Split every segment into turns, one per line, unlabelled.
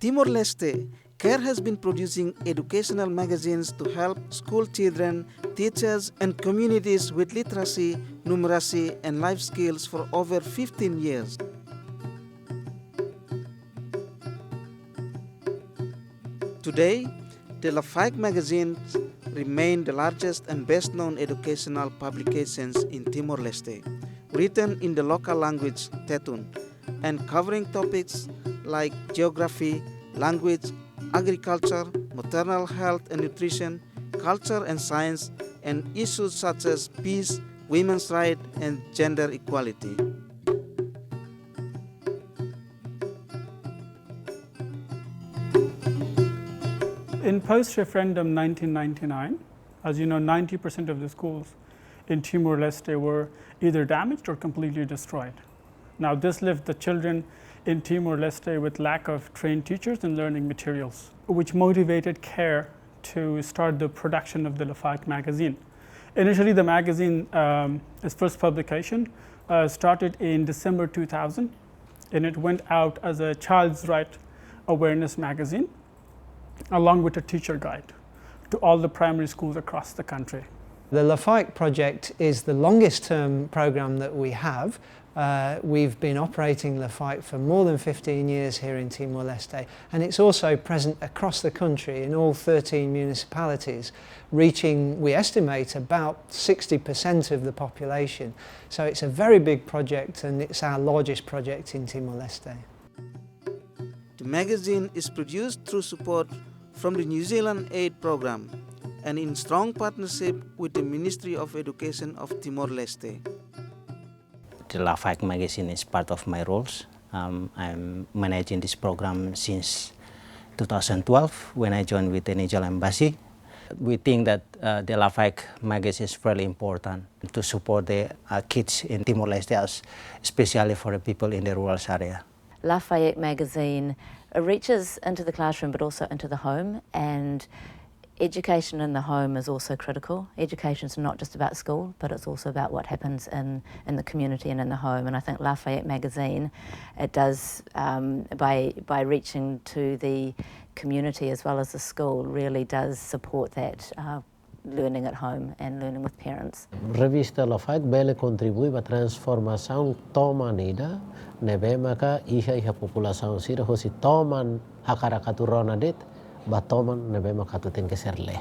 Timor-Leste, CARE has been producing educational magazines to help school children, teachers, and communities with literacy, numeracy, and life skills for over 15 years. Today, the Lafaek magazines remain the largest and best-known educational publications in Timor-Leste, written in the local language Tetun, and covering topics like geography, language, agriculture, maternal health and nutrition, culture and science, and issues such as peace, women's rights, and gender equality.
In post-referendum 1999, as you know, 90% of the schools in Timor-Leste were either damaged or completely destroyed. Now, this left the children in Timor-Leste with lack of trained teachers and learning materials, which motivated CARE to start the production of the Lafaek magazine. Initially, the magazine, its first publication, started in December 2000, and it went out as a child's right awareness magazine, along with a teacher guide to all the primary schools across the country.
The Lafaek project is the longest term program that we have. We've been operating Lafaek for more than 15 years here in Timor-Leste, and it's also present across the country in all 13 municipalities, reaching, we estimate, about 60% of the population. So it's a very big project, and it's our largest project in Timor-Leste.
The magazine is produced through support from the New Zealand Aid Program and in strong partnership with the Ministry of Education of Timor-Leste.
The Lafaek magazine is part of my roles. I'm managing this program since 2012 when I joined with the New Zealand Embassy. We think that the Lafaek magazine is very important to support the kids in Timor-Leste, especially for the people in the rural area.
Lafaek magazine reaches into the classroom but also into the home, and education in the home is also critical. Education is not just about school, but it's also about what happens in the community and in the home. And I think Lafaek magazine, it does, by reaching to the community as well as the school, really does support that learning at home and learning with parents.
Revista Lafaek bele contribui para transformação toma nida nebe ka iha população sira hosi toman hakara katurona det batoman nebe makatu tem que ser le.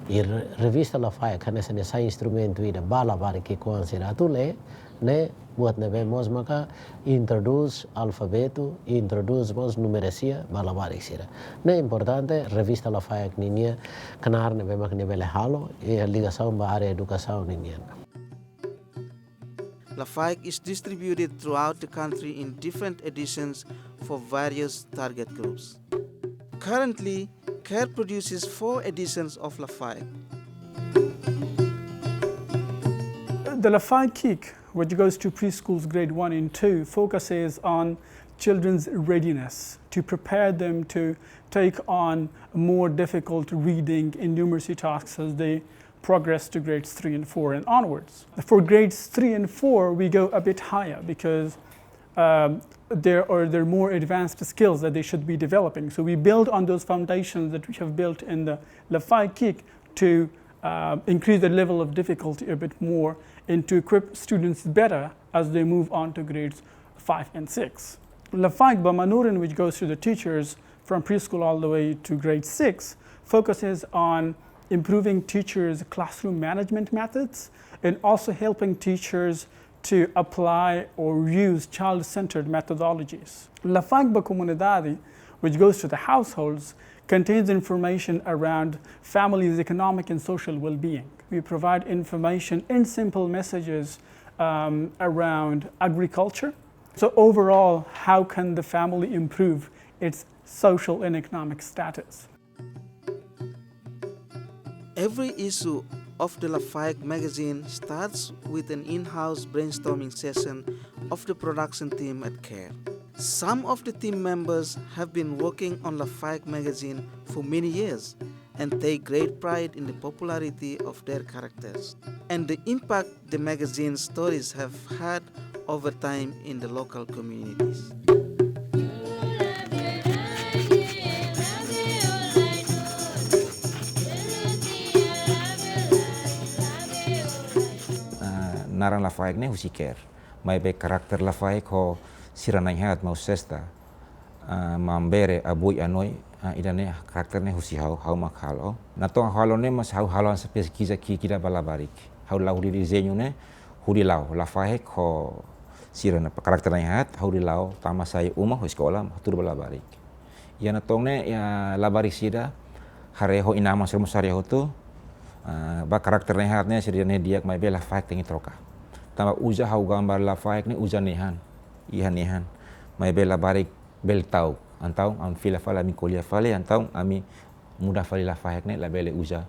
Ir revista Lafaek kana sene sa instrumento ida bala bari que considera tu le ne buat nebe mos maka introduce alfabeto, introduce mos numeracia bala bari sira. Ne importante revista Lafaek ninia kanar nebe mak nebe le halo e ligação ba área educação ninia.
Lafaek is distributed throughout the country in different editions for various target groups. Currently, CARE produces 4 editions of Lafaek.
The Lafaek Kick, which goes to preschools grade 1 and 2, focuses on children's readiness to prepare them to take on more difficult reading and numeracy tasks as they progress to grades 3 and 4 and onwards. For grades 3 and 4, we go a bit higher because there are more advanced skills that they should be developing. So we build on those foundations that we have built in the Lafaek Kick to increase the level of difficulty a bit more and to equip students better as they move on to grades 5 and 6. Lafaek Bamanurin, which goes to the teachers from preschool all the way to grade 6, focuses on improving teachers' classroom management methods and also helping teachers to apply or use child-centered methodologies. Lafaek ba Comunidade, which goes to the households, contains information around families' economic and social well-being. We provide information in simple messages around agriculture. So overall, how can the family improve its social and economic status?
Every issue of the Lafaek magazine starts with an in-house brainstorming session of the production team at CARE. Some of the team members have been working on Lafaek magazine for many years and take great pride in the popularity of their characters and the impact the magazine's stories have had over time in the local communities.
naran Lafaek ne husiker. Mai be karakter Lafaek ho siranai hat mau sesta. Mambere abui anoi idane karakter ne husi hau makhalo. Natong halo ne mas hau halo sepes kiza kira balabarik. Hau lau di desenyo ne hudi lau Lafaek ho sirana karakter ne hat hau di lau tama saya ho sekolah tur balabarik. Ya natong ne ya labarik sida hare ho inama sermo saria ho tu ba karakter ne hat ne sirane diak mai be Lafaek tengi troka. Tama uza hau gambar Lafaek ne uza nehan. Ihan mai be labarik bel tau antau am fila fala mi kuliah fale antau ami mudah fali Lafaek ne labele uza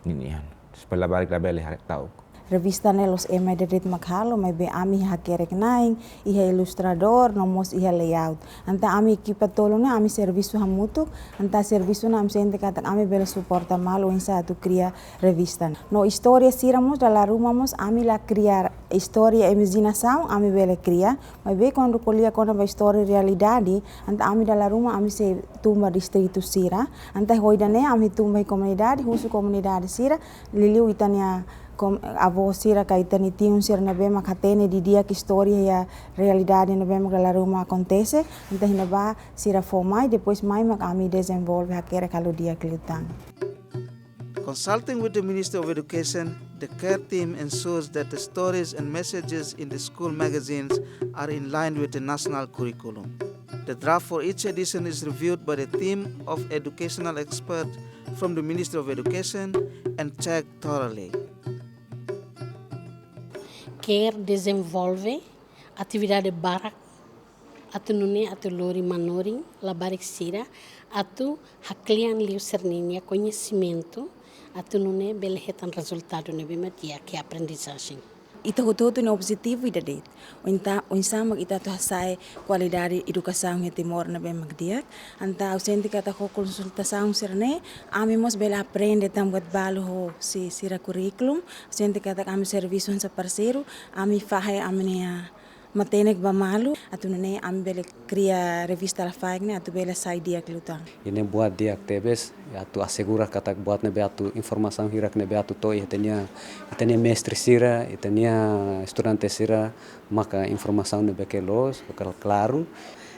ninihan supaya labarik labele harek tau.
Revista ne los ema derit makhalo mai be ami hakerek naing iha ilustrador nomos iha layout anta ami kipa tolong ne ami servisu hamutu anta servisu na am sente kata ami bela suporta malo insa tu cria revista no historia siramos dalla rumah mos ami la cria historia imaginação ami bela cria mai be quando colia kona ba história realidade anta ami dalla rumah ami se tumba distrito sira anta hoidane ami tumba comunidade husu comunidade sira liliu itania avô sira kaitani tiun sira na bema katene di dia que história e a realidade na bema que rumah acontece então hina ba sira formai depois mai mak ami desenvolve hakere kalau dia kelutang.
Consulting with the Minister of Education, the care team ensures that the stories and messages in the school magazines are in line with the national curriculum. The draft for each edition is reviewed by the team of educational experts from the Ministry of Education and checked thoroughly.
Care desenvolve atividade barak atu nune atu lori manoring labarik sira atu haklian liu serninia conhecimento atu nune belehetan resultado ne bematia que aprendizagem.
Ita hototo no objetivo ida det. O insama ita to hasai qualidade educação em Timor na bem magdiak. Anta ausente kata ko konsultação sirne, ami mos bela aprende tam buat balo ho si sira curriculum. Ausente kata kami serviço sa parceiro, ami fahe amnia matenek ba malu atu nene ami bela cria revista Lafaek ne atu bela sai dia kelutang.
Ini buat dia tebes atu asegura kata buat nebe atu informação hirak nebe atu to itenia mestre sira itenia estudante sira maka informação nebe que los claro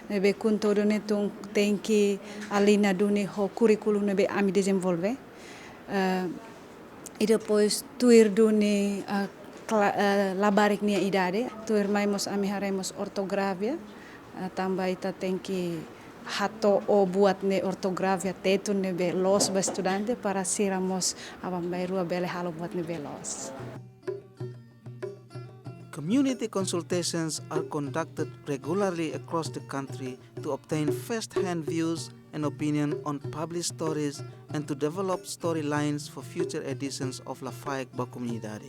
nebe kun todo netung tem que alina dune ho curriculum nebe ami desenvolve e depois tuir dune labarik nia idade tuir maimos ami haremos ortografia tambah ita tem que hato o buat ne ortografia tetu nebe los ba estudante para siramos abambairua bele halo buat nebe los.
Community consultations are conducted regularly across the country to obtain first-hand views and opinion on published stories and to develop storylines for future editions of Lafaek ba Comunidade.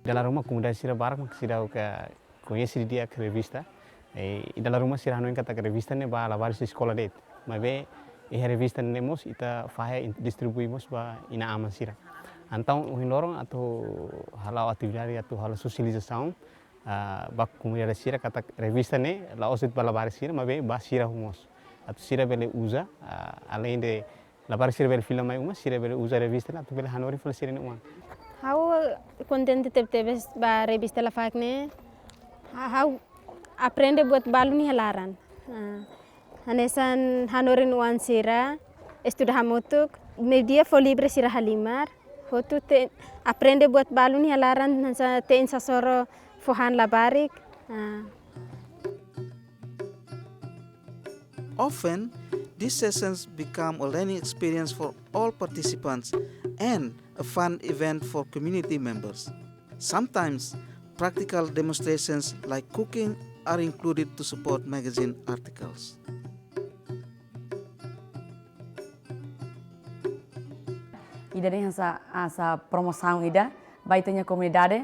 Dalam rumah comunidade sira barak mak sira ka conhece dia que revista e dalam rumah sira hanoin kata que revista ne ba lavar si sekolah det mabe e revista ne mos ita fahe distribuimos ba ina aman sira antau uhin lorong atau halau atividade atau halau sosialização ba comunidade sira kata revista ne la osit ba lavar sira mabe ba sira humos atau sira bele usa além de lavar sira bele film mai uma sira bele usa revista atau bele hanori fala sira ne uma.
How content tebes ba revista Lafaek ne how aprende buat balu ni halaran hanesan hanorin wan sira estuda hamutuk media fo libre sira halimar hotu te aprende buat balu ni halaran hansa te insasoro fohan labarik
Often these sessions become a learning experience for all participants and a fun event for community members. Sometimes, practical demonstrations like cooking are included to support magazine articles.
Ida ni asa promoção ida, baitanya comunidade,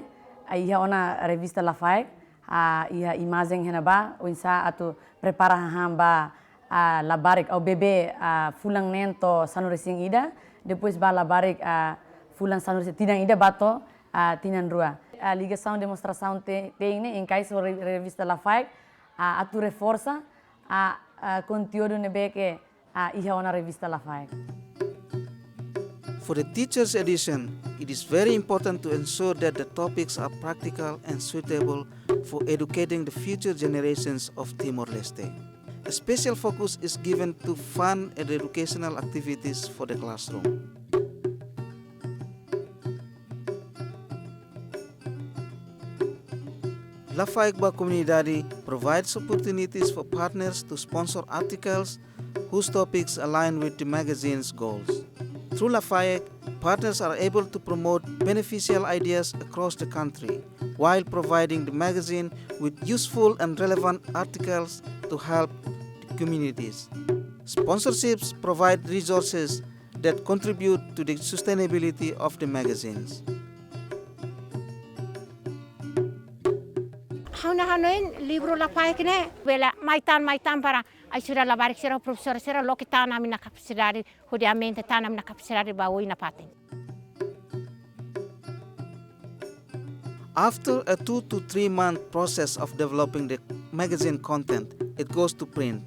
iha ona revista Lafaek, iha imagem henaba, uinsa atu prepara hamba labarik au bebê fulang nento sanurising ida, depois ba labarik fulan sanurising tinang ida bato tinan rua. A ligação demonstração tem em cais revista Lafaek atu reforça conteúdo nebe que iha ona revista Lafaek.
For the teacher's edition, it is very important to ensure that the topics are practical and suitable for educating the future generations of Timor-Leste. A special focus is given to fun and educational activities for the classroom. Lafaek Comunidade provides opportunities for partners to sponsor articles whose topics align with the magazine's goals. Through Lafaek, partners are able to promote beneficial ideas across the country while providing the magazine with useful and relevant articles to help the communities. Sponsorships provide resources that contribute to the sustainability of the magazines.
Hanoin libro Lafaek ne vela maitan para ai sira labarik sira professor sira lo que tá na minha capacidade rodeamento tá na minha capacidade baui na paten.
After a 2 to 3 month process of developing the magazine content, it goes to print.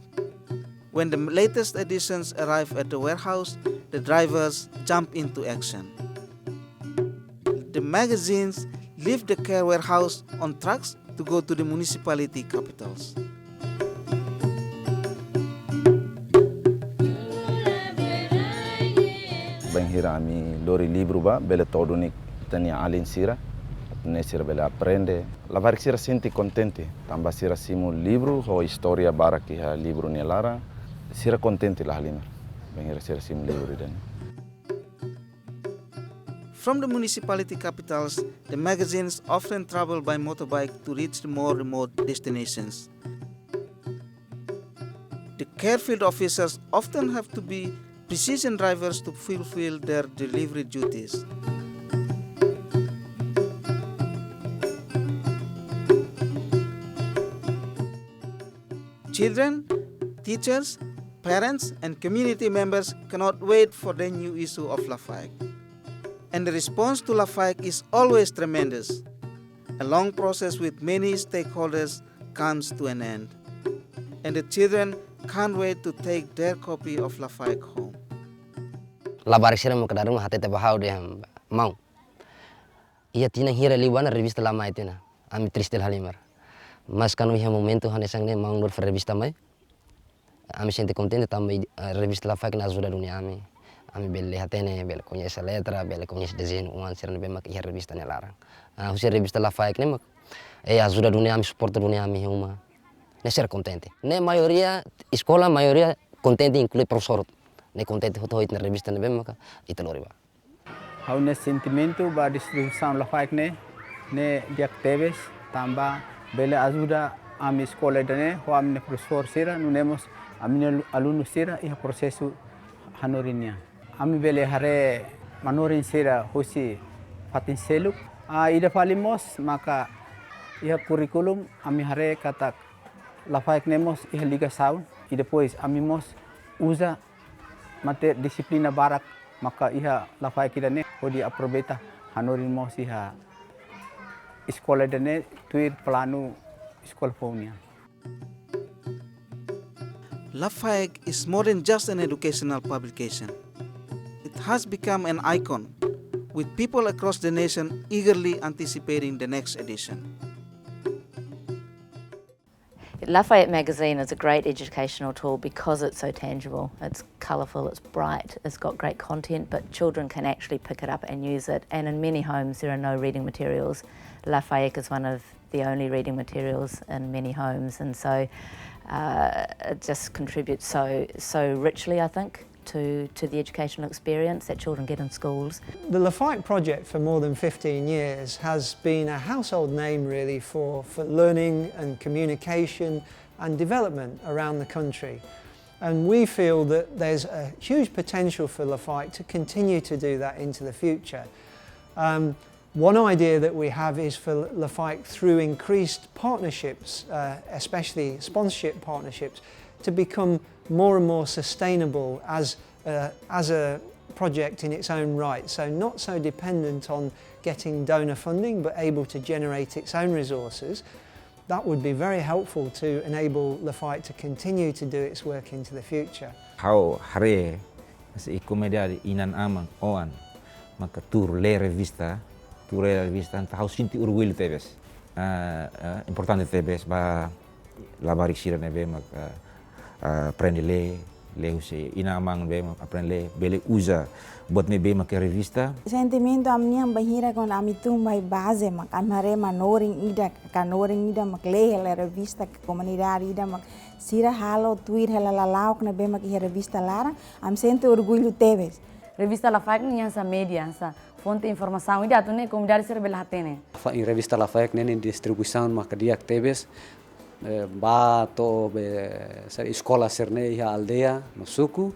When the latest editions arrive at the warehouse, the drivers jump into action. The magazines leave the care warehouse on trucks to go to the municipality capitals.
Benghira mi lori libro ba bele todo ni tania alin sira ne sira bele aprende la varik sira senti contente tamba sira simu libro ho historia baraki ha libro ni lara sira contente la halima benghira sira simu libro dan.
From the municipality capitals, the magazines often travel by motorbike to reach the more remote destinations. The care field officers often have to be precision drivers to fulfill their delivery duties. Children, teachers, parents, and community members cannot wait for the new issue of Lafaek. And the response to Lafaek is always tremendous. A long process with many stakeholders comes to an end. And the children can't wait to take their copy of Lafaek home.
Labarik sira mo kadarung hatete bahau de mau. Ia tina hira liwana revista lama itina. Ami tristel halimar. Mas kanu ia momento hanesang ne mau nur revista mai. Ami sente contente também revista Lafaek na ajuda dunia ami. Ami belle hatene belle conhece a letra, belle conhece desenho, uma ser bem mak ia revista ne larang. Husi revista Lafaek ne mak ajuda dunia ami suporta dunia ami uma. Ne ser contente. Ne maioria escola maioria contente inclui professor. Ne contente hoit na revista ne bem mak italoriba.
Hau ne sentimento ba distribuição Lafaek ne dia teves tamba belle ajuda ami escola dane ho ami professor sira nunemos ami aluno sira ia processo hanorinia. Ami bele hare manorin sira husi patin seluk ida falimos maka ia curriculum ami hare katak Lafaek nemos ia liga sound e depois ami mos usa mate disiplina barak maka ia Lafaek ida ne hodi aprobeta hanorin mos ia escola dane tuir plano escola faunia.
Lafaek is more than just an educational publication. It has become an icon, with people across the nation eagerly anticipating the next edition.
Lafaek magazine is a great educational tool because it's so tangible. It's colourful, it's bright, it's got great content, but children can actually pick it up and use it. And in many homes there are no reading materials. Lafaek is one of the only reading materials in many homes, and so it just contributes so richly, I think, to the educational experience that children get in schools.
The Lafaek project for more than 15 years has been a household name really for learning and communication and development around the country. And we feel that there's a huge potential for Lafaek to continue to do that into the future. One idea that we have is for Lafaek through increased partnerships, especially sponsorship partnerships, to become more and more sustainable as a project in its own right. So not so dependent on getting donor funding, but able to generate its own resources. That would be very helpful to enable Lafaek to continue to do its work into the future.
How hare si komedia inan amang oan maka tur le revista anta hau sinti orgulho tebes. Importante tebes ba labarik sira nebe maka aprende le use ina amang be aprende le bele usa buat nebe maka revista.
Sentimento amnia bahira kon amitum bai base mak amare manoring ida mak lehe la revista comunidade ida mak sira halo tuir hela lalauk na be mak revista lara am sente orgulho tebes.
Revista Lafaek nya sa media sa fonte informação ida atune comunidade sira bela hatene.
Em revista Lafaek nene distribuição maka dia tebes ba to be escola serne ia aldeia no suku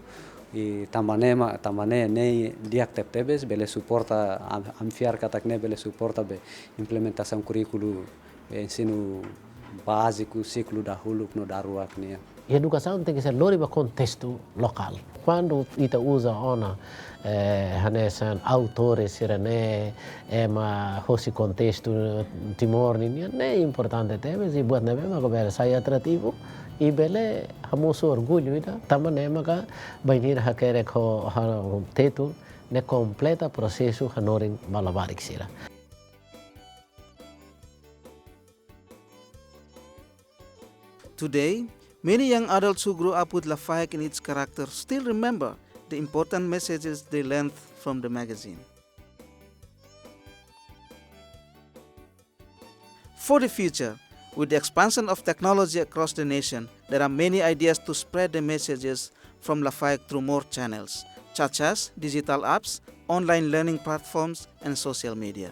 e tambane nei diak tebes bele suporta amfiar katakne bele suporta be implementação currículo ensino básico ciclo da huluk no daruak nia.
Educação tem que ser lori ba contexto local. Quando ita usa ona hanesan autores sirene ma hosi contexto Timor ni é importante tebes e buat nebe ma ko sai atrativo e bele hamuso orgulho ida tamane maka banir hakere ko tetu ne completa processo hanoring balabarik sira.
Today, many young adults who grew up with Lafaek and its character still remember the important messages they learned from the magazine. For the future, with the expansion of technology across the nation, there are many ideas to spread the messages from Lafaek through more channels, such as digital apps, online learning platforms, and social media.